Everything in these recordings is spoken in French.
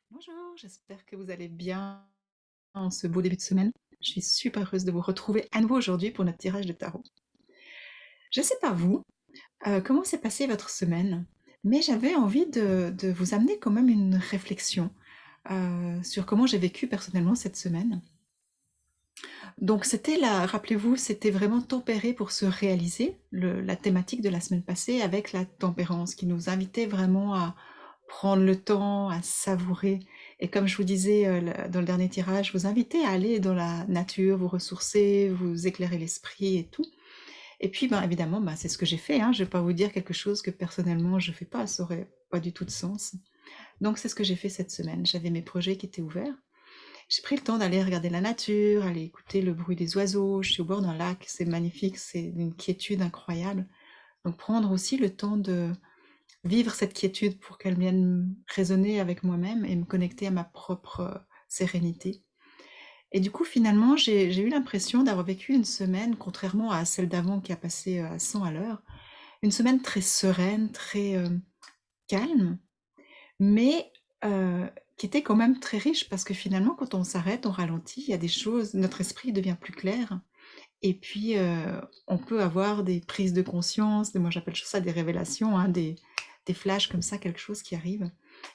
Bonjour, j'espère que vous allez bien en ce beau début de semaine. Je suis super heureuse de vous retrouver à nouveau aujourd'hui pour notre tirage de tarot. Je ne sais pas vous, comment s'est passée votre semaine, mais j'avais envie de vous amener quand même une réflexion sur comment j'ai vécu personnellement cette semaine. Donc c'était là, rappelez-vous, c'était vraiment tempéré pour se réaliser, la thématique de la semaine passée avec la tempérance qui nous invitait vraiment à prendre le temps, à savourer. Et comme je vous disais dans le dernier tirage, vous inviter à aller dans la nature, vous ressourcer, vous éclairer l'esprit et tout. Et puis, ben, évidemment, ben, c'est ce que j'ai fait, hein. Je vais pas vous dire quelque chose que personnellement je fais pas, ça aurait pas du tout de sens. Donc c'est ce que j'ai fait cette semaine. J'avais mes projets qui étaient ouverts. J'ai pris le temps d'aller regarder la nature, aller écouter le bruit des oiseaux. Je suis au bord d'un lac, c'est magnifique, c'est une quiétude incroyable. Donc prendre aussi le temps de vivre cette quiétude pour qu'elle vienne résonner avec moi-même et me connecter à ma propre sérénité. Et du coup, finalement, j'ai eu l'impression d'avoir vécu une semaine, contrairement à celle d'avant qui a passé à 100 à l'heure, une semaine très sereine, très calme, mais qui était quand même très riche parce que finalement, quand on s'arrête, on ralentit, il y a des choses, notre esprit devient plus clair. Et puis, on peut avoir des prises de conscience, moi j'appelle ça des révélations, hein, des flashs comme ça, quelque chose qui arrive,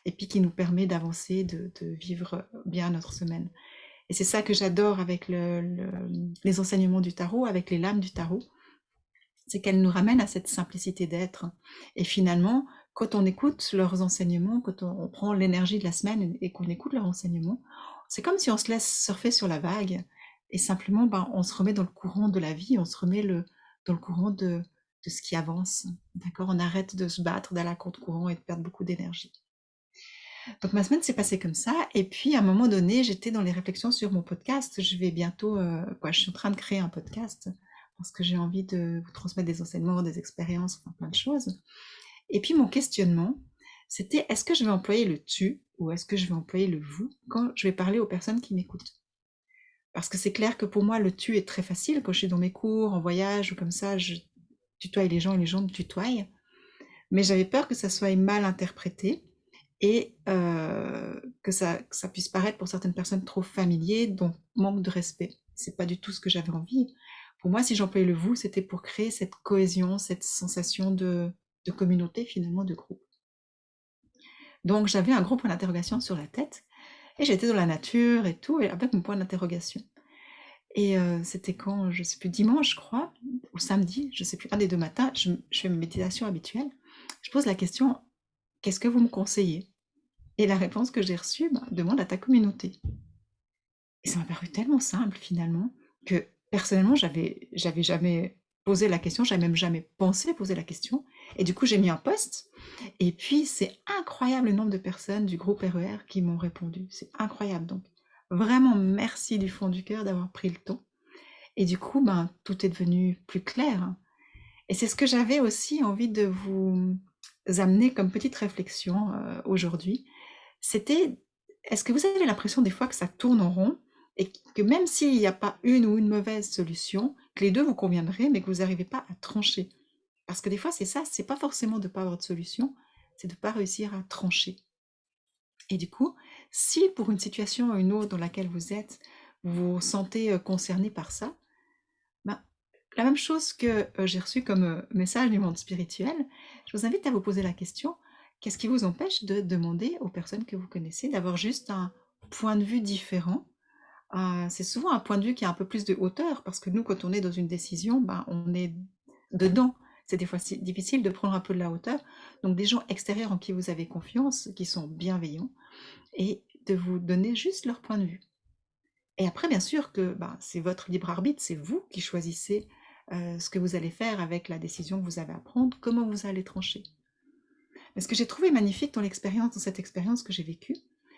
et puis qui nous permet d'avancer, de vivre bien notre semaine. Et c'est ça que j'adore avec les enseignements du tarot, avec les lames du tarot, c'est qu'elles nous ramènent à cette simplicité d'être. Et finalement, quand on écoute leurs enseignements, quand on prend l'énergie de la semaine et qu'on écoute leurs enseignements, c'est comme si on se laisse surfer sur la vague et simplement ben, on se remet dans le courant de la vie, on se remet dans le courant de ce qui avance. D'accord. On arrête de se battre d'aller à contre-courant et de perdre beaucoup d'énergie. Donc ma semaine s'est passée comme ça. Et puis à un moment donné, j'étais dans les réflexions sur mon podcast. Je vais bientôt, je suis en train de créer un podcast parce que j'ai envie de vous transmettre des enseignements, des expériences, enfin, plein de choses. Et puis mon questionnement, c'était est-ce que je vais employer le tu ou est-ce que je vais employer le vous quand je vais parler aux personnes qui m'écoutent? Parce que c'est clair que pour moi, le tu est très facile quand je suis dans mes cours, en voyage ou comme ça, je tutoie les gens et les gens me tutoient. Mais j'avais peur que ça soit mal interprété et que ça puisse paraître pour certaines personnes trop familier, donc manque de respect. C'est pas du tout ce que j'avais envie. Pour moi, si j'employais le vous, c'était pour créer cette cohésion, cette sensation de communauté, finalement, de groupe. Donc j'avais un gros point d'interrogation sur la tête, et j'étais dans la nature et tout, et avec mon point d'interrogation. Et c'était quand, je sais plus, dimanche, je crois, ou samedi, je sais plus, un des deux matins, je fais ma méditation habituelle. Je pose la question, qu'est-ce que vous me conseillez? Et la réponse que j'ai reçue, bah, demande à ta communauté. Et ça m'a paru tellement simple finalement que personnellement, j'avais jamais posé la question, j'avais même jamais pensé poser la question. Et du coup, j'ai mis un post. Et puis, c'est incroyable le nombre de personnes du groupe RER qui m'ont répondu. C'est incroyable. Donc, vraiment, merci du fond du cœur d'avoir pris le temps. Et du coup, ben, tout est devenu plus clair. Et c'est ce que j'avais aussi envie de vous amener comme petite réflexion aujourd'hui. C'était, est-ce que vous avez l'impression des fois que ça tourne en rond et que même s'il n'y a pas une ou une mauvaise solution, que les deux vous conviendraient, mais que vous n'arrivez pas à trancher? Parce que des fois, c'est ça, c'est pas forcément de ne pas avoir de solution, c'est de ne pas réussir à trancher. Et du coup, si pour une situation ou une autre dans laquelle vous êtes, vous vous sentez concerné par ça, ben, la même chose que j'ai reçu comme message du monde spirituel, je vous invite à vous poser la question, qu'est-ce qui vous empêche de demander aux personnes que vous connaissez d'avoir juste un point de vue différent? C'est souvent un point de vue qui a un peu plus de hauteur, parce que nous, quand on est dans une décision, ben, on est dedans. C'est des fois difficile de prendre un peu de la hauteur. Donc des gens extérieurs en qui vous avez confiance, qui sont bienveillants, et de vous donner juste leur point de vue. Et après, bien sûr que ben, c'est votre libre arbitre, c'est vous qui choisissez ce que vous allez faire avec la décision que vous avez à prendre, comment vous allez trancher. Mais ce que j'ai trouvé magnifique dans cette expérience que j'ai vécue,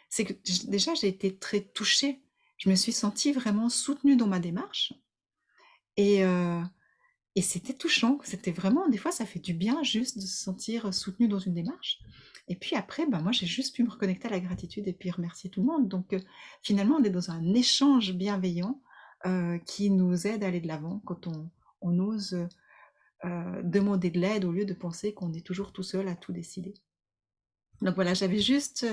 c'est que déjà j'ai été très touchée. Je me suis sentie vraiment soutenue dans ma démarche et, euh, et c'était touchant. C'était vraiment, des fois, ça fait du bien juste de se sentir soutenu dans une démarche. Et puis après, ben moi, j'ai juste pu me reconnecter à la gratitude et puis remercier tout le monde. Donc, finalement, on est dans un échange bienveillant qui nous aide à aller de l'avant quand on ose demander de l'aide au lieu de penser qu'on est toujours tout seul à tout décider. Donc voilà, j'avais juste,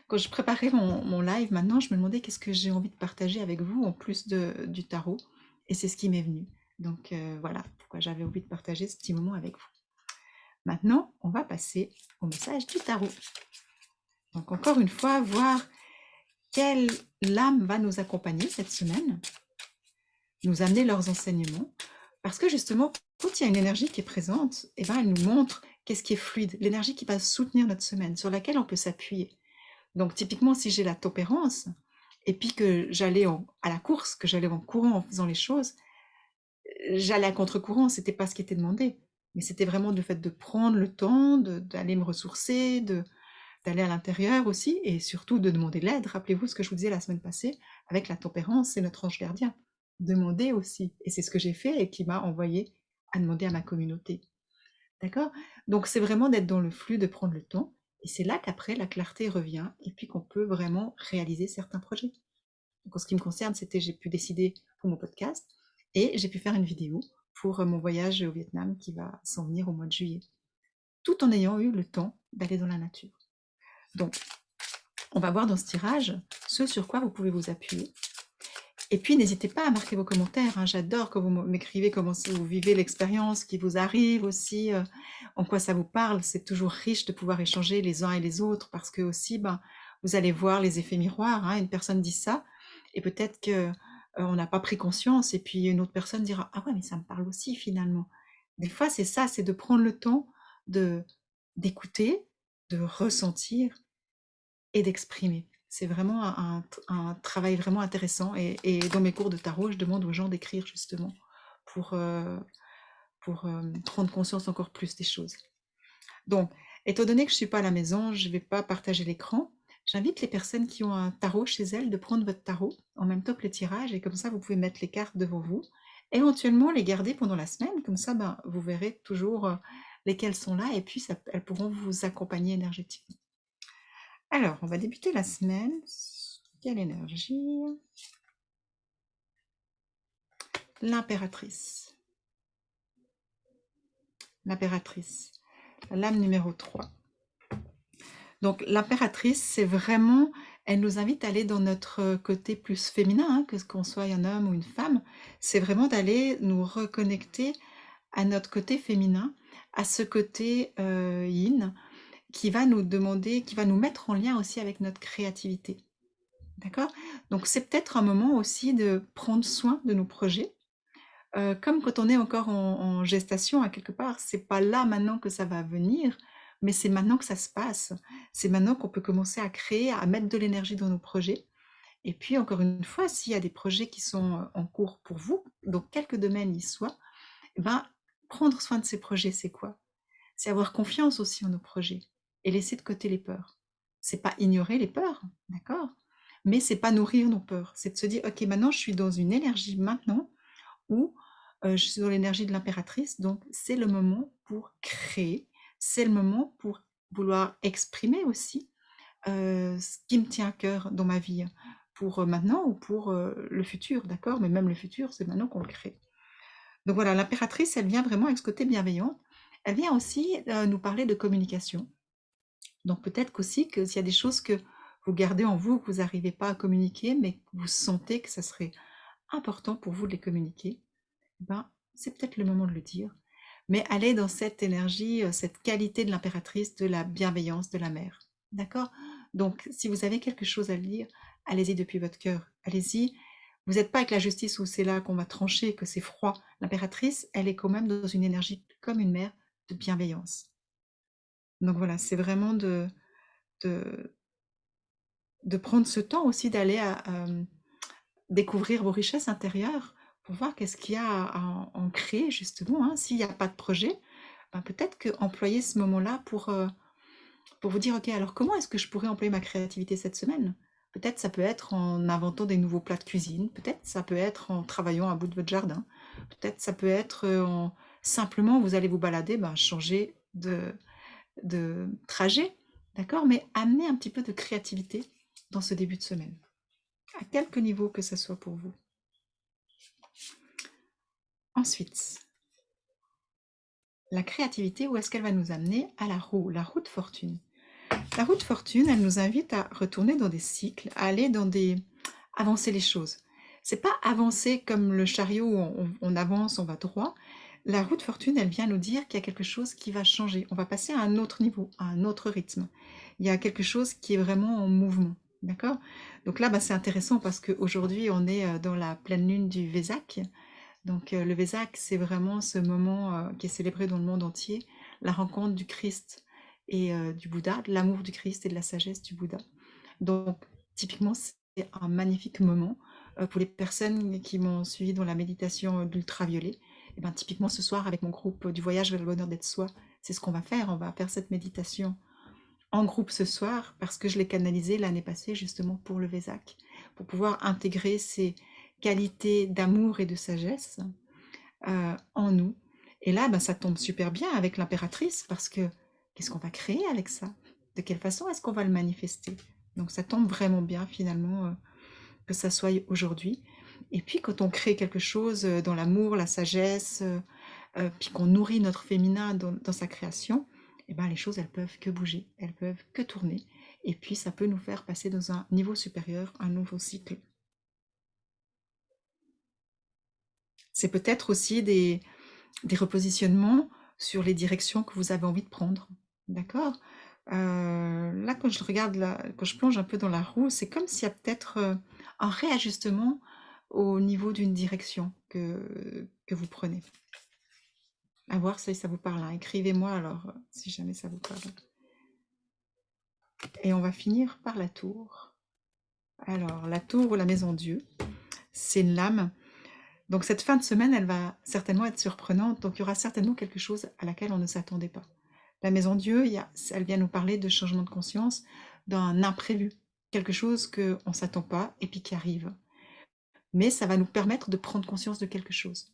quand je préparais mon live maintenant, je me demandais qu'est-ce que j'ai envie de partager avec vous en plus du tarot, et c'est ce qui m'est venu. Donc voilà pourquoi j'avais envie de partager ce petit moment avec vous. Maintenant, on va passer au message du tarot. Donc encore une fois, voir quelle lame va nous accompagner cette semaine, nous amener leurs enseignements, parce que justement, quand il y a une énergie qui est présente, eh ben, elle nous montre qu'est-ce qui est fluide, l'énergie qui va soutenir notre semaine, sur laquelle on peut s'appuyer. Donc typiquement, si j'ai la tempérance, et puis que j'allais à la course, que j'allais en courant en faisant les choses, j'allais à contre-courant, c'était pas ce qui était demandé. Mais c'était vraiment le fait de prendre le temps, d'aller me ressourcer, d'aller à l'intérieur aussi, et surtout de demander de l'aide. Rappelez-vous ce que je vous disais la semaine passée, avec la tempérance, c'est notre ange gardien. Demander aussi. Et c'est ce que j'ai fait et qui m'a envoyé à demander à ma communauté. D'accord? Donc c'est vraiment d'être dans le flux, de prendre le temps. Et c'est là qu'après, la clarté revient et puis qu'on peut vraiment réaliser certains projets. Donc en ce qui me concerne, j'ai pu décider pour mon podcast et j'ai pu faire une vidéo pour mon voyage au Vietnam qui va s'en venir au mois de juillet, tout en ayant eu le temps d'aller dans la nature. Donc, on va voir dans ce tirage ce sur quoi vous pouvez vous appuyer. Et puis, n'hésitez pas à marquer vos commentaires. Hein. J'adore quand vous m'écrivez comment vous vivez l'expérience qui vous arrive aussi, en quoi ça vous parle. C'est toujours riche de pouvoir échanger les uns et les autres parce que aussi, vous allez voir les effets miroirs. Hein. Une personne dit ça et peut-être que on n'a pas pris conscience et puis une autre personne dira ah ouais mais ça me parle aussi finalement. Des fois c'est ça, c'est de prendre le temps de d'écouter, de ressentir et d'exprimer. C'est vraiment un travail vraiment intéressant. Et dans mes cours de tarot, je demande aux gens d'écrire justement pour, prendre conscience encore plus des choses. Donc, étant donné que je ne suis pas à la maison, je ne vais pas partager l'écran. J'invite les personnes qui ont un tarot chez elles de prendre votre tarot en même temps que le tirage. Et comme ça, vous pouvez mettre les cartes devant vous. Éventuellement, les garder pendant la semaine. Comme ça, vous verrez toujours lesquelles sont là. Et puis, elles pourront vous accompagner énergétiquement. Alors, on va débuter la semaine. Quelle énergie? L'impératrice. L'impératrice. Lame numéro 3. Donc, l'impératrice, c'est vraiment, elle nous invite à aller dans notre côté plus féminin, hein, que ce qu'on soit un homme ou une femme. C'est vraiment d'aller nous reconnecter à notre côté féminin, à ce côté yin, qui va nous demander, qui va nous mettre en lien aussi avec notre créativité. D'accord? Donc c'est peut-être un moment aussi de prendre soin de nos projets. Comme quand on est encore en gestation à quelque part, c'est pas là maintenant que ça va venir, mais c'est maintenant que ça se passe. C'est maintenant qu'on peut commencer à créer, à mettre de l'énergie dans nos projets. Et puis encore une fois, s'il y a des projets qui sont en cours pour vous, dans quelques domaines ils soient, eh ben, prendre soin de ces projets, c'est quoi? C'est avoir confiance aussi en nos projets et laisser de côté les peurs. C'est pas ignorer les peurs, d'accord? Mais c'est pas nourrir nos peurs. C'est de se dire, ok, maintenant je suis dans une énergie maintenant où je suis dans l'énergie de l'impératrice, donc c'est le moment pour créer, c'est le moment pour vouloir exprimer aussi ce qui me tient à cœur dans ma vie, pour maintenant ou pour le futur, d'accord? Mais même le futur, c'est maintenant qu'on le crée. Donc voilà, l'impératrice, elle vient vraiment avec ce côté bienveillant. Elle vient aussi nous parler de communication. Donc peut-être qu'aussi que s'il y a des choses que vous gardez en vous, que vous n'arrivez pas à communiquer, mais que vous sentez que ça serait important pour vous de les communiquer, c'est peut-être le moment de le dire. Mais allez dans cette énergie, cette qualité de l'impératrice, de la bienveillance de la mère. D'accord? Donc si vous avez quelque chose à dire, allez-y depuis votre cœur. Allez-y. Vous n'êtes pas avec la justice où c'est là qu'on va trancher, que c'est froid. L'impératrice, elle est quand même dans une énergie comme une mère de bienveillance. Donc voilà, c'est vraiment de, de prendre ce temps aussi d'aller à découvrir vos richesses intérieures pour voir qu'est-ce qu'il y a à en créer justement. Hein. S'il n'y a pas de projet, peut-être que employer ce moment-là pour vous dire, ok, alors comment est-ce que je pourrais employer ma créativité cette semaine? Peut-être ça peut être en inventant des nouveaux plats de cuisine, peut-être ça peut être en travaillant à bout de votre jardin, peut-être ça peut être en simplement vous allez vous balader, changer de trajet, d'accord? Mais amener un petit peu de créativité dans ce début de semaine, à quelque niveau que ce soit pour vous. Ensuite, la créativité, où est-ce qu'elle va nous amener? À la roue de fortune. La roue de fortune, elle nous invite à retourner dans des cycles, à aller dans des... avancer les choses. C'est pas avancer comme le chariot où on avance, on va droit. La roue de fortune, elle vient nous dire qu'il y a quelque chose qui va changer. On va passer à un autre niveau, à un autre rythme. Il y a quelque chose qui est vraiment en mouvement. D'accord? Donc là, bah, c'est intéressant parce qu'aujourd'hui, on est dans la pleine lune du Vésac. Donc le Vésac, c'est vraiment ce moment qui est célébré dans le monde entier, la rencontre du Christ et du Bouddha, de l'amour du Christ et de la sagesse du Bouddha. Donc typiquement, c'est un magnifique moment pour les personnes qui m'ont suivi dans la méditation d'ultraviolet. Et ben, typiquement ce soir, avec mon groupe du voyage vers le bonheur d'être soi, c'est ce qu'on va faire. On va faire cette méditation en groupe ce soir parce que je l'ai canalisé l'année passée justement pour le Vésac, pour pouvoir intégrer ces qualités d'amour et de sagesse en nous. Et là, ben, ça tombe super bien avec l'impératrice parce que qu'est-ce qu'on va créer avec ça? De quelle façon est-ce qu'on va le manifester? Donc ça tombe vraiment bien finalement que ça soit aujourd'hui. Et puis quand on crée quelque chose dans l'amour, la sagesse, puis qu'on nourrit notre féminin dans sa création, eh ben, les choses, elles peuvent que bouger, elles peuvent que tourner. Et puis ça peut nous faire passer dans un niveau supérieur, un nouveau cycle. C'est peut-être aussi des repositionnements sur les directions que vous avez envie de prendre. D'accord? Là, quand je regarde, quand je plonge un peu dans la roue, c'est comme s'il y a peut-être un réajustement au niveau d'une direction que vous prenez. À voir si ça vous parle, hein. Écrivez-moi alors, si jamais ça vous parle. Et on va finir par la tour. Alors, la tour ou la maison Dieu, c'est une lame. Donc cette fin de semaine, elle va certainement être surprenante. Donc il y aura certainement quelque chose à laquelle on ne s'attendait pas. La maison Dieu, elle vient nous parler de changement de conscience, d'un imprévu, quelque chose qu'on ne s'attend pas et puis qui arrive. Mais ça va nous permettre de prendre conscience de quelque chose.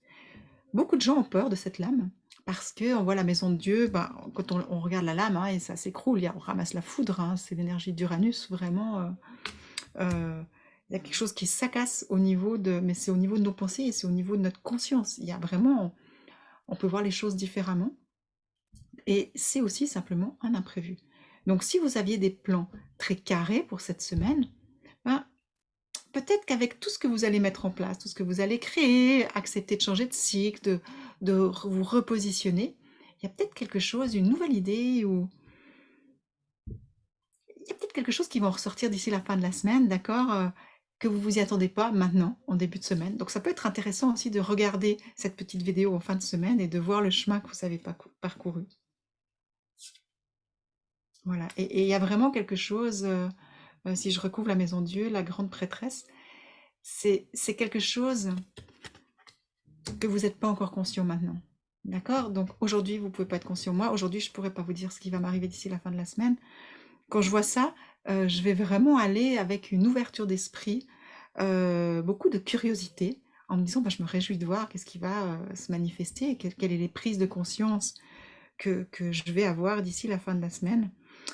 Beaucoup de gens ont peur de cette lame parce qu'on voit la maison de Dieu, ben, quand on regarde la lame, hein, et ça s'écroule, on ramasse la foudre, hein, c'est l'énergie d'Uranus, vraiment. Il y a quelque chose qui s'acasse au niveau de... Mais c'est au niveau de nos pensées et c'est au niveau de notre conscience. Il y a vraiment... On peut voir les choses différemment. Et c'est aussi simplement un imprévu. Donc si vous aviez des plans très carrés pour cette semaine, ben, peut-être qu'avec tout ce que vous allez mettre en place, tout ce que vous allez créer, accepter de changer de cycle, de vous repositionner, il y a peut-être quelque chose, une nouvelle idée, ou il y a peut-être quelque chose qui va en ressortir d'ici la fin de la semaine, d'accord, que vous vous y attendez pas maintenant, en début de semaine. Donc ça peut être intéressant aussi de regarder cette petite vidéo en fin de semaine et de voir le chemin que vous avez parcouru. Voilà. Et il y a vraiment quelque chose, si je recouvre la maison Dieu, la grande prêtresse, c'est quelque chose que vous n'êtes pas encore conscient maintenant. D'accord? Donc aujourd'hui, vous ne pouvez pas être conscient. Moi, aujourd'hui, je ne pourrais pas vous dire ce qui va m'arriver d'ici la fin de la semaine. Quand je vois ça, je vais vraiment aller avec une ouverture d'esprit, beaucoup de curiosité, en me disant, bah, je me réjouis de voir qu'est-ce qui va se manifester, quelles sont les prises de conscience que je vais avoir d'ici la fin de la semaine.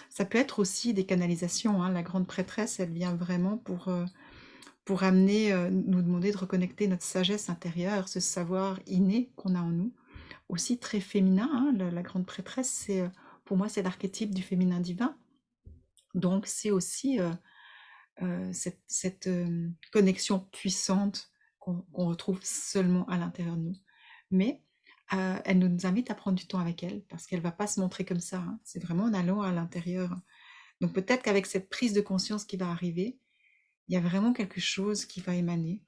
Ça peut être aussi des canalisations, hein. La grande prêtresse, elle vient vraiment pour amener, nous demander de reconnecter notre sagesse intérieure, ce savoir inné qu'on a en nous. Aussi très féminin, hein, la grande prêtresse, pour moi, c'est l'archétype du féminin divin. Donc c'est aussi cette connexion puissante qu'on retrouve seulement à l'intérieur de nous. Mais elle nous invite à prendre du temps avec elle, parce qu'elle ne va pas se montrer comme ça, hein. C'est vraiment en allant à l'intérieur. Donc peut-être qu'avec cette prise de conscience qui va arriver, il y a vraiment quelque chose qui va émaner.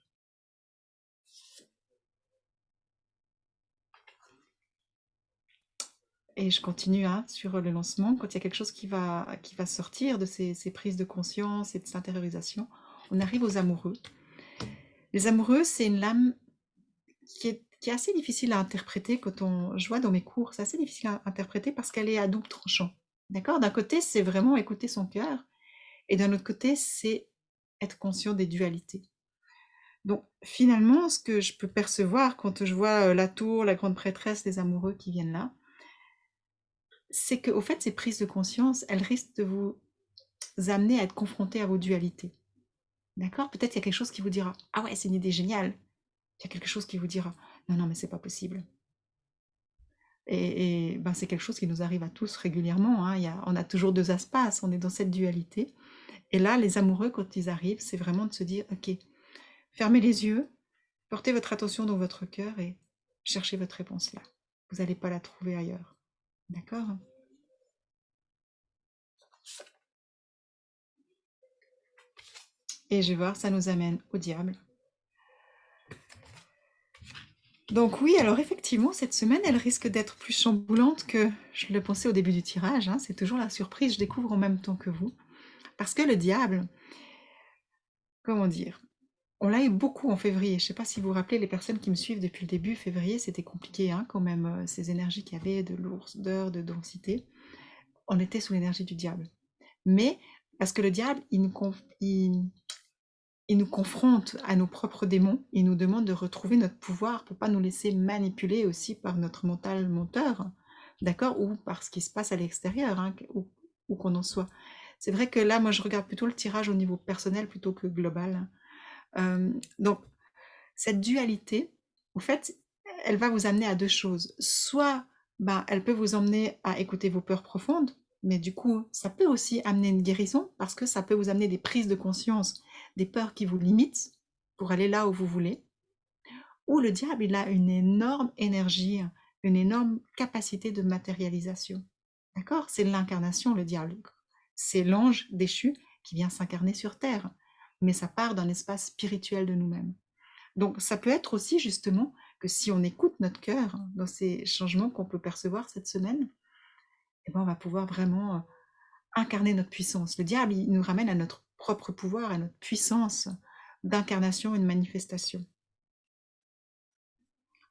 Et je continue, hein, sur le lancement. Quand il y a quelque chose qui va sortir de ces prises de conscience et de cette intériorisation, on arrive aux amoureux. Les amoureux, c'est une lame qui est assez difficile à interpréter je vois dans mes cours, c'est assez difficile à interpréter parce qu'elle est à double tranchant. D'accord? D'un côté, c'est vraiment écouter son cœur, et d'un autre côté, c'est être conscient des dualités. Donc finalement, ce que je peux percevoir quand je vois la tour, la grande prêtresse, les amoureux qui viennent là, c'est qu'au fait, ces prises de conscience, elles risquent de vous amener à être confrontés à vos dualités. D'accord? Peut-être il y a quelque chose qui vous dira, ah ouais, c'est une idée géniale. Il y a quelque chose qui vous dira, non, non, mais c'est pas possible. Ben, c'est quelque chose qui nous arrive à tous régulièrement, hein. On a toujours deux espaces, on est dans cette dualité. Et là, les amoureux, quand ils arrivent, c'est vraiment de se dire, ok, fermez les yeux, portez votre attention dans votre cœur et cherchez votre réponse là. Vous n'allez pas la trouver ailleurs. D'accord? Et je vais voir, ça nous amène au diable. Donc oui, alors effectivement, cette semaine, elle risque d'être plus chamboulante que je le pensais au début du tirage, hein. C'est toujours la surprise, je découvre en même temps que vous. Parce que le diable, comment dire, on l'a eu beaucoup en février. Je ne sais pas si vous vous rappelez, les personnes qui me suivent depuis le début, février, c'était compliqué, hein, quand même, ces énergies qu'il y avait de lourdeur, de densité. On était sous l'énergie du diable. Mais parce que le diable, il nous confronte à nos propres démons, il nous demande de retrouver notre pouvoir pour pas nous laisser manipuler aussi par notre mental menteur, d'accord, ou par ce qui se passe à l'extérieur, hein, où qu'on en soit. C'est vrai que là, moi, je regarde plutôt le tirage au niveau personnel plutôt que global. Donc, cette dualité, en fait, elle va vous amener à deux choses. Soit, ben, elle peut vous emmener à écouter vos peurs profondes, mais du coup, ça peut aussi amener une guérison parce que ça peut vous amener des prises de conscience, des peurs qui vous limitent pour aller là où vous voulez. Ou le diable, il a une énorme énergie, une énorme capacité de matérialisation. D'accord? C'est l'incarnation, le diable. C'est l'ange déchu qui vient s'incarner sur Terre. Mais ça part d'un espace spirituel de nous-mêmes. Donc, ça peut être aussi justement que si on écoute notre cœur dans ces changements qu'on peut percevoir cette semaine, eh ben, on va pouvoir vraiment incarner notre puissance. Le diable, il nous ramène à notre propre pouvoir, à notre puissance d'incarnation et de manifestation.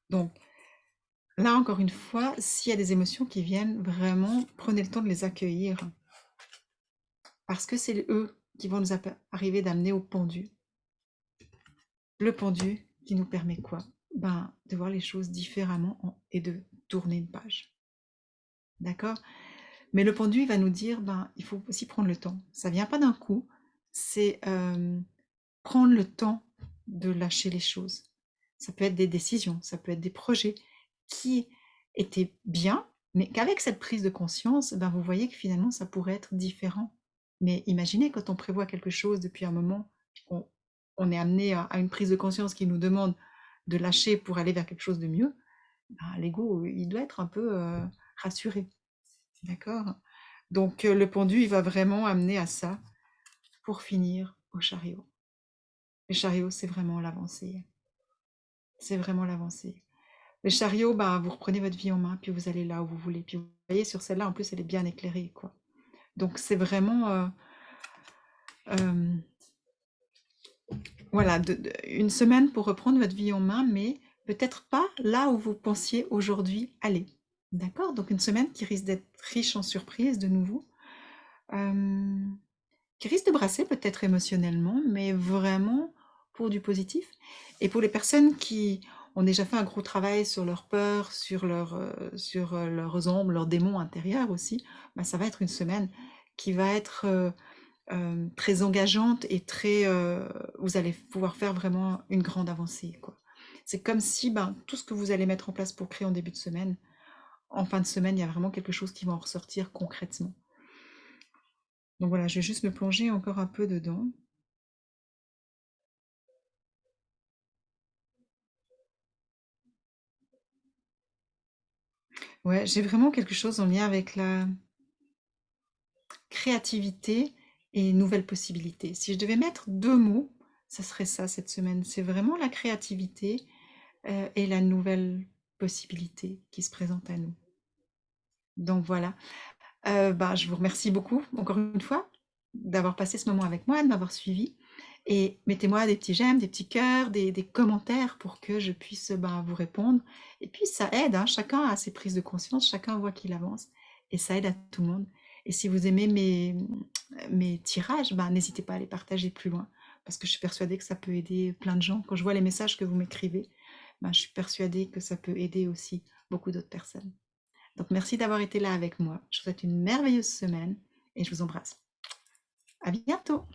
Donc, là, encore une fois, s'il y a des émotions qui viennent, vraiment, prenez le temps de les accueillir. Parce que c'est eux qui vont nous arriver d'amener au pendu. Le pendu qui nous permet quoi? Ben, de voir les choses différemment et de tourner une page. D'accord? Mais le pendu, il va nous dire, ben, il faut aussi prendre le temps. Ça vient pas d'un coup, c'est prendre le temps de lâcher les choses. Ça peut être des décisions, ça peut être des projets qui étaient bien, mais qu'avec cette prise de conscience, ben, vous voyez que finalement, ça pourrait être différent. Mais imaginez quand on prévoit quelque chose depuis un moment, on est amené à une prise de conscience qui nous demande de lâcher pour aller vers quelque chose de mieux, ben, l'ego, il doit être un peu rassuré. D'accord? Donc le pendu, il va vraiment amener à ça pour finir au chariot. Le chariot, c'est vraiment l'avancée. C'est vraiment l'avancée. Le chariot, bah, vous reprenez votre vie en main, puis vous allez là où vous voulez. Puis vous voyez, sur celle-là, en plus, elle est bien éclairée, quoi. Donc c'est vraiment, euh, voilà, une semaine pour reprendre votre vie en main, mais peut-être pas là où vous pensiez aujourd'hui aller. D'accord? Donc une semaine qui risque d'être riche en surprises de nouveau. Qui risque de brasser peut-être émotionnellement, mais vraiment pour du positif. Et pour les personnes qui ont déjà fait un gros travail sur leurs peurs, sur leurs ombres, leurs démons intérieurs aussi, bah, ça va être une semaine qui va être très engageante et très, vous allez pouvoir faire vraiment une grande avancée, quoi. C'est comme si ben, tout ce que vous allez mettre en place pour créer en début de semaine, en fin de semaine, il y a vraiment quelque chose qui va en ressortir concrètement. Donc voilà, je vais juste me plonger encore un peu dedans. Ouais, j'ai vraiment quelque chose en lien avec la créativité et nouvelles possibilités. Si je devais mettre deux mots, ça serait ça cette semaine. C'est vraiment la créativité et la nouvelle possibilité qui se présente à nous. Donc voilà. Bah, je vous remercie beaucoup, encore une fois, d'avoir passé ce moment avec moi, de m'avoir suivi. Et mettez-moi des petits j'aime, des petits cœurs, des commentaires pour que je puisse ben, vous répondre. Et puis ça aide, hein, chacun a ses prises de conscience, chacun voit qu'il avance. Et ça aide à tout le monde. Et si vous aimez mes tirages, ben, n'hésitez pas à les partager plus loin. Parce que je suis persuadée que ça peut aider plein de gens. Quand je vois les messages que vous m'écrivez, ben, je suis persuadée que ça peut aider aussi beaucoup d'autres personnes. Donc merci d'avoir été là avec moi. Je vous souhaite une merveilleuse semaine et je vous embrasse. À bientôt.